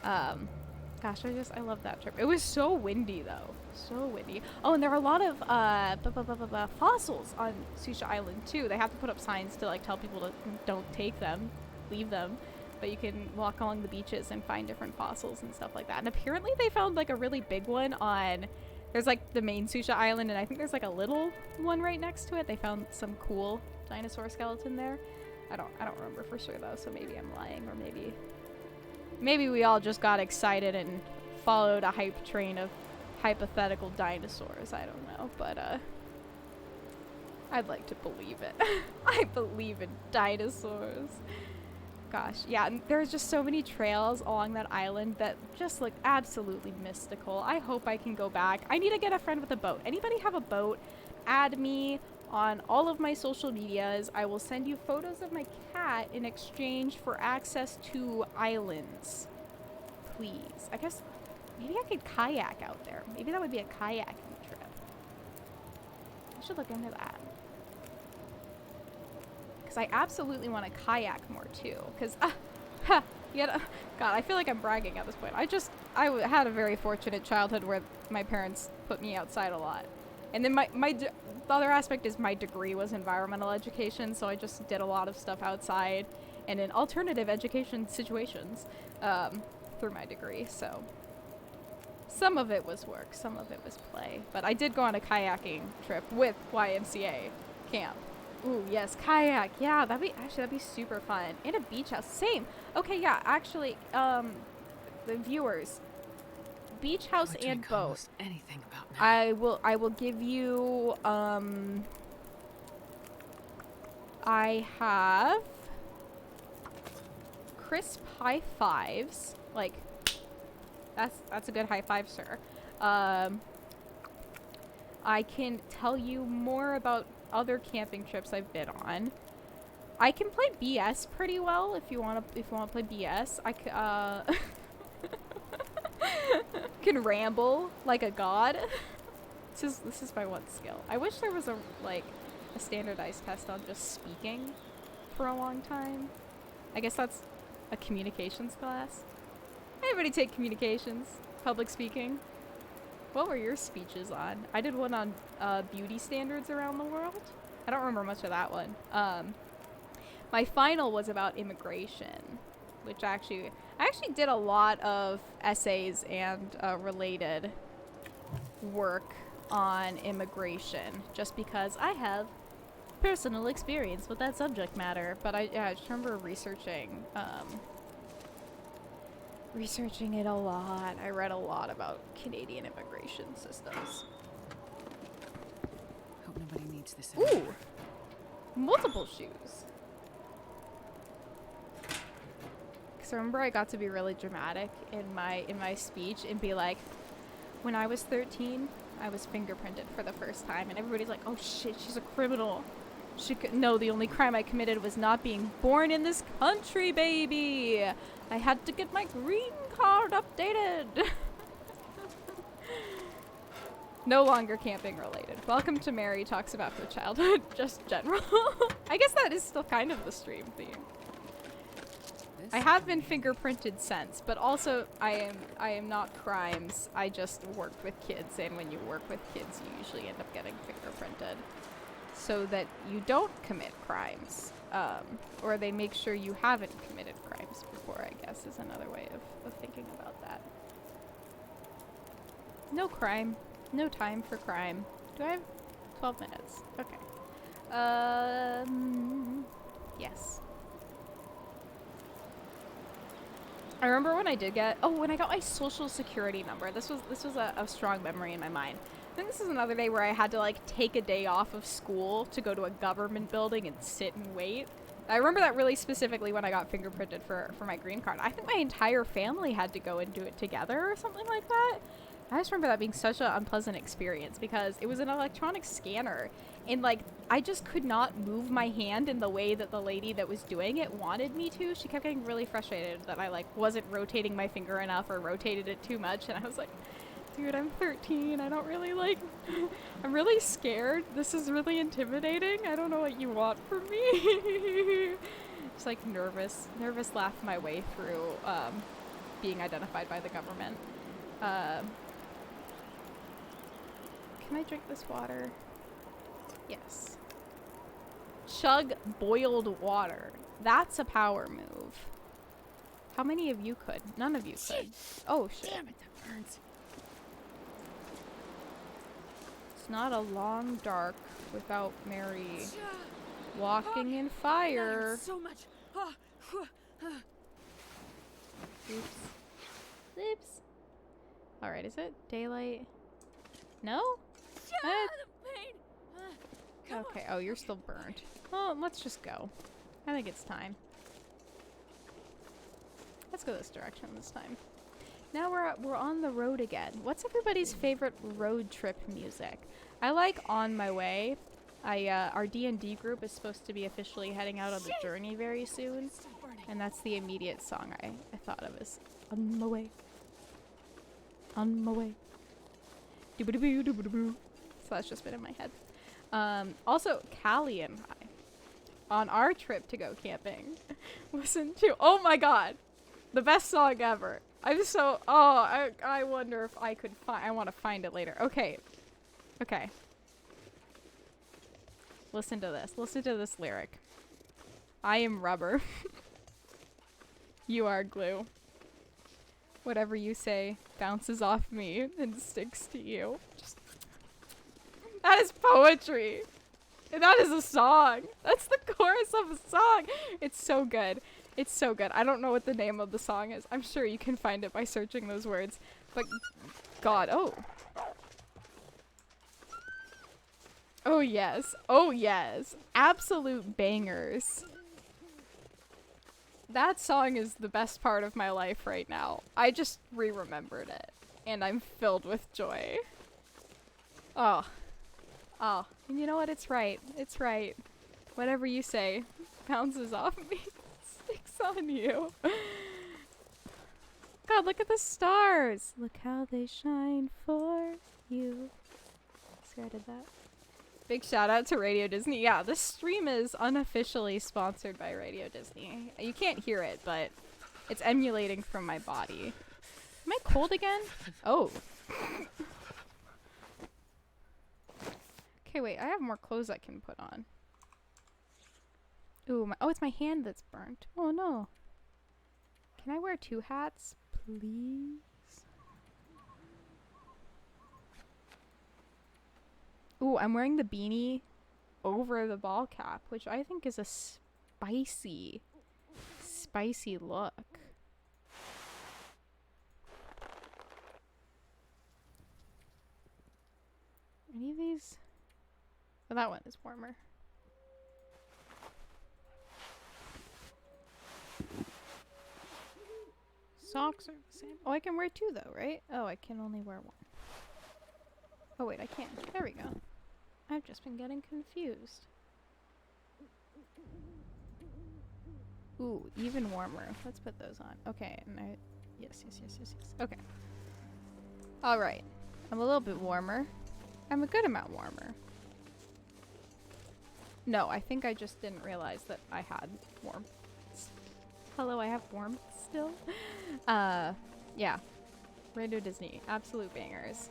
Gosh, I love that trip. It was so windy though. So windy. Oh, and there are a lot of fossils on Susha Island too. They have to put up signs to like tell people to don't take them, leave them. But you can walk along the beaches and find different fossils and stuff like that. And apparently they found like a really big one on, there's like the main Susha Island, and I think there's like a little one right next to it. They found some cool dinosaur skeleton there. I don't remember for sure though, so maybe I'm lying, or maybe we all just got excited and followed a hype train of hypothetical dinosaurs. I don't know, but I'd like to believe it. I believe in dinosaurs. Gosh, yeah, and there's just so many trails along that island that just look absolutely mystical. I hope I can go back. I need to get a friend with a boat. Anybody have a boat? Add me on all of my social medias. I will send you photos of my cat in exchange for access to islands. Please. I guess maybe I could kayak out there. Maybe that would be a kayaking trip. I should look into that. Because I absolutely want to kayak more too. Because, God, I feel like I'm bragging at this point. I had a very fortunate childhood where my parents put me outside a lot. And then the other aspect is my degree was environmental education, so I just did a lot of stuff outside and in alternative education situations through my degree. So some of it was work, some of it was play. But I did go on a kayaking trip with YMCA camp. Ooh, yes, kayak. Yeah, that'd be super fun. And a beach house. Same. Okay, yeah, actually, the viewers, beach house and boat. Anything about now. I will give you I have crisp high fives. Like that's a good high five, sir. I can tell you more about other camping trips I've been on. I can play BS pretty well if you want to play BS. I can ramble like a god. This is my one skill. I wish there was a standardized test on just speaking for a long time. I guess that's a communications class. Anybody take communications? Public speaking? What were your speeches on? I did one on beauty standards around the world. I don't remember much of that one. My final was about immigration, which I actually did a lot of essays and related work on immigration, just because I have personal experience with that subject matter. But I just remember researching it a lot. I read a lot about Canadian immigration systems. Hope nobody needs this. Ooh, multiple shoes. Because remember, I got to be really dramatic in my speech and be like, when I was 13, I was fingerprinted for the first time, and everybody's like, "Oh shit, she's a criminal." No, the only crime I committed was not being born in this country, baby. I had to get my green card updated. No longer camping related. Welcome to Mary Talks About Her Childhood. Just general. I guess that is still kind of the stream theme. I have been fingerprinted since, but also I am not crimes. I just worked with kids, and when you work with kids, you usually end up getting fingerprinted, so that you don't commit crimes, or they make sure you haven't committed crimes before. I guess is another way of thinking about that. No crime, no time for crime. Do I have 12 minutes? Okay. Yes. I remember when I did get, when I got my social security number. This was a strong memory in my mind. I think this is another day where I had to like take a day off of school to go to a government building and sit and wait. I remember that really specifically when I got fingerprinted for my green card. I think my entire family had to go and do it together or something like that. I just remember that being such an unpleasant experience because it was an electronic scanner, and like I just could not move my hand in the way that the lady that was doing it wanted me to. She kept getting really frustrated that I like wasn't rotating my finger enough or rotated it too much, and I was like, dude, I'm 13. I don't really like I'm really scared. This is really intimidating. I don't know what you want from me. Just like nervous laugh my way through being identified by the government. Can I drink this water? Yes. Chug boiled water. That's a power move. How many of you could? None of you could. Oh shit. Damn it, that burns. It's not a long dark without Mary walking in fire. So much. Oops. Oops. Alright, is it daylight? No? The pain. Okay, oh, you're still burned. Well, let's just go. I think it's time. Let's go this direction this time. Now we're on the road again. What's everybody's favorite road trip music? I like On My Way. Our D&D group is supposed to be officially heading out on the journey very soon. And that's the immediate song I thought of as On My Way. On my way. So that's just been in my head. Also, Callie and I, on our trip to go camping, listened to, oh my god, the best song ever. I'm so, I wonder if I could find, I want to find it later. Okay. Listen to this. Listen to this lyric. I am rubber. You are glue. Whatever you say bounces off me and sticks to you. That is poetry. And that is a song. That's the chorus of a song. It's so good. It's so good. I don't know what the name of the song is. I'm sure you can find it by searching those words. But God, oh. Oh yes. Oh yes. Absolute bangers. That song is the best part of my life right now. I just re-remembered it, and I'm filled with joy. Oh. Oh. And you know what? It's right. It's right. Whatever you say bounces off me, sticks on you. God, look at the stars. Look how they shine for you. See, I did that. Big shout out to Radio Disney. Yeah, this stream is unofficially sponsored by Radio Disney. You can't hear it, but it's emulating from my body. Am I cold again? Oh. Okay, wait. I have more clothes I can put on. Ooh, it's my hand that's burnt. Oh no. Can I wear 2 hats, please? Ooh, I'm wearing the beanie over the ball cap, which I think is a spicy look. Any of these? Oh, that one is warmer. Socks are the same. Oh, I can wear 2 though, right? Oh, I can only wear 1. Oh wait, I can't. There we go. I've just been getting confused. Ooh, even warmer. Let's put those on. Okay, and yes. Okay. Alright. I'm a little bit warmer. I'm a good amount warmer. No, I think I just didn't realize that I had warmth. Hello, I have warmth still. Yeah. Radio Disney, absolute bangers.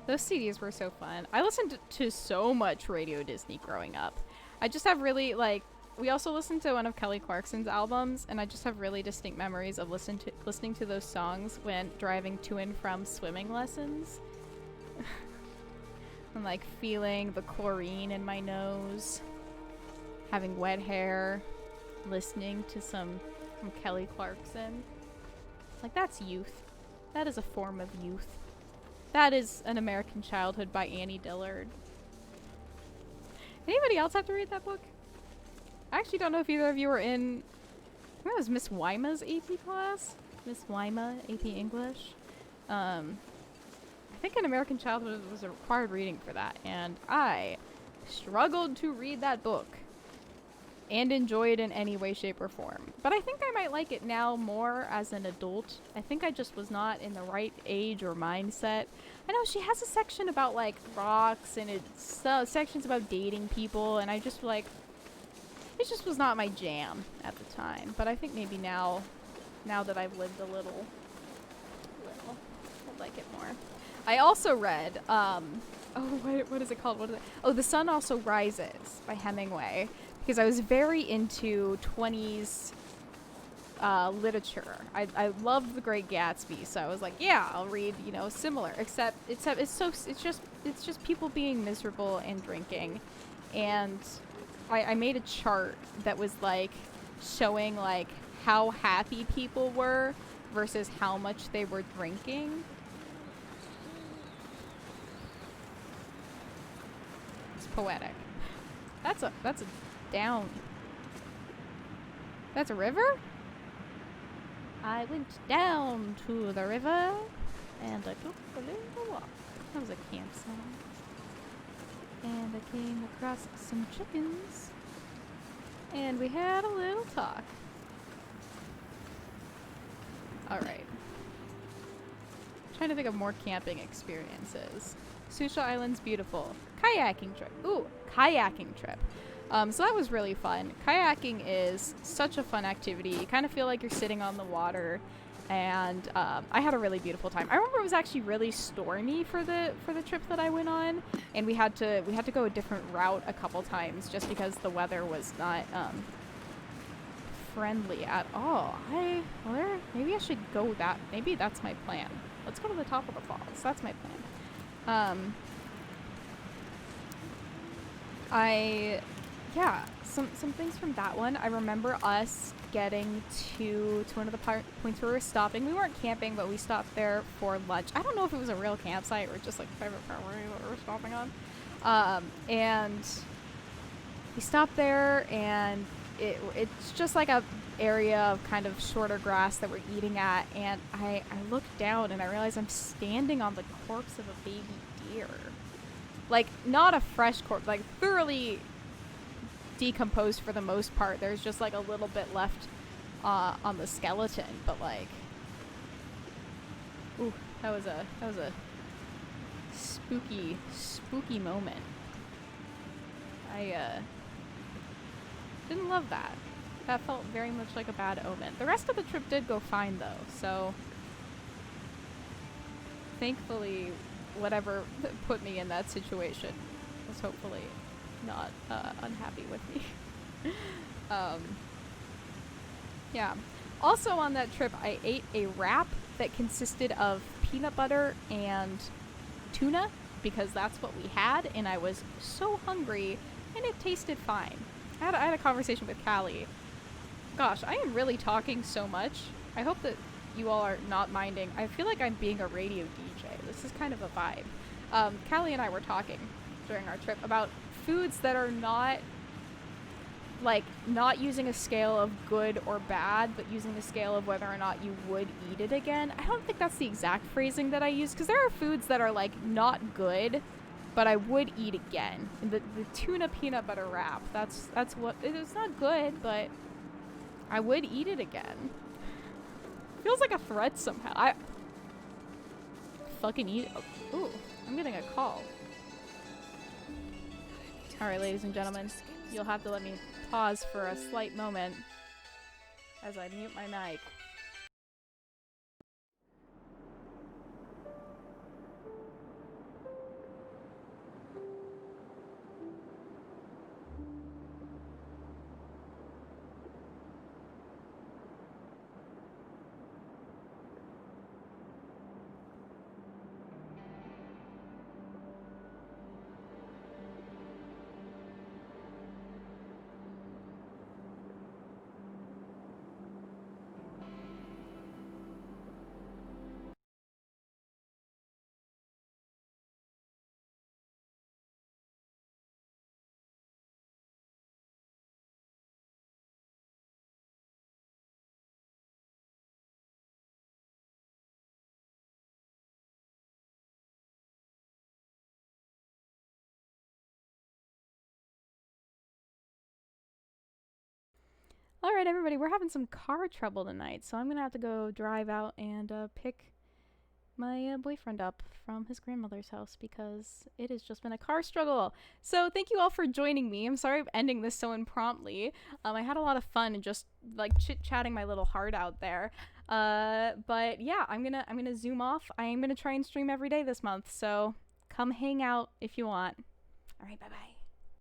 Those CDs were so fun. I listened to so much Radio Disney growing up. I just have really, like, we also listened to one of Kelly Clarkson's albums, and I just have really distinct memories of listening to those songs when driving to and from swimming lessons. And, like, feeling the chlorine in my nose. Having wet hair. Listening to some Kelly Clarkson. Like, that's youth. That is a form of youth. That is An American Childhood by Annie Dillard. Anybody else have to read that book? I actually don't know if either of you were in... I think it was Miss Wyma's AP class. Miss Wyma, AP English. I think An American Childhood was a required reading for that, and I struggled to read that book and enjoy it in any way, shape, or form. But I think I might like it now more as an adult. I think I just was not in the right age or mindset. I know she has a section about, like, rocks, and it's sections about dating people, and I just, like, it just was not my jam at the time. But I think maybe now that I've lived a little, I'd like it more. I also read, what is it called? Oh, The Sun Also Rises by Hemingway. Because I was very into 20s literature. I loved The Great Gatsby, so I was like, yeah, I'll read, you know, similar. Except it's just people being miserable and drinking, and I made a chart that was like showing like how happy people were versus how much they were drinking. It's poetic. That's a down. That's a river? I went down to the river and I took a little walk. That was a camp song. And I came across some chickens and we had a little talk. Alright. Trying to think of more camping experiences. Susha Island's beautiful. Kayaking trip. Ooh, kayaking trip. So that was really fun. Kayaking is such a fun activity. You kind of feel like you're sitting on the water, and I had a really beautiful time. I remember it was actually really stormy for the trip that I went on, and we had to go a different route a couple times just because the weather was not friendly at all. Maybe I should go that. Maybe that's my plan. Let's go to the top of the falls. That's my plan. Yeah, some things from that one. I remember us getting to one of the points where we were stopping. We weren't camping, but we stopped there for lunch. I don't know if it was a real campsite or just like a private property that we were stopping on. And we stopped there, and it's just like a area of kind of shorter grass that we're eating at. And I looked down and I realized I'm standing on the corpse of a baby deer. Like, not a fresh corpse, like thoroughly decomposed for the most part. There's just like a little bit left on the skeleton, but like, ooh, that was a spooky moment. I didn't love that. That felt very much like a bad omen. The rest of the trip did go fine though, so thankfully whatever put me in that situation was hopefully not unhappy with me. Yeah. Also on that trip, I ate a wrap that consisted of peanut butter and tuna because that's what we had, and I was so hungry, and it tasted fine. I had a conversation with Callie. Gosh, I am really talking so much. I hope that you all are not minding. I feel like I'm being a radio DJ. This is kind of a vibe. Callie and I were talking during our trip about foods that are not using a scale of good or bad, but using the scale of whether or not you would eat it again. I don't think that's the exact phrasing that I use, because there are foods that are like not good, but I would eat again. The tuna peanut butter wrap, that's what it is. Not good, but I would eat it again. Feels like a threat somehow. I fucking eat it. Ooh, I'm getting a call. Alright, ladies and gentlemen, you'll have to let me pause for a slight moment as I mute my mic. Alright, everybody, we're having some car trouble tonight, so I'm gonna have to go drive out and pick my boyfriend up from his grandmother's house because it has just been a car struggle. So thank you all for joining me. I'm sorry I'm ending this so impromptly. I had a lot of fun and just like chit-chatting my little heart out there. But yeah, I'm gonna zoom off. I am gonna try and stream every day this month, so come hang out if you want. Alright, bye-bye.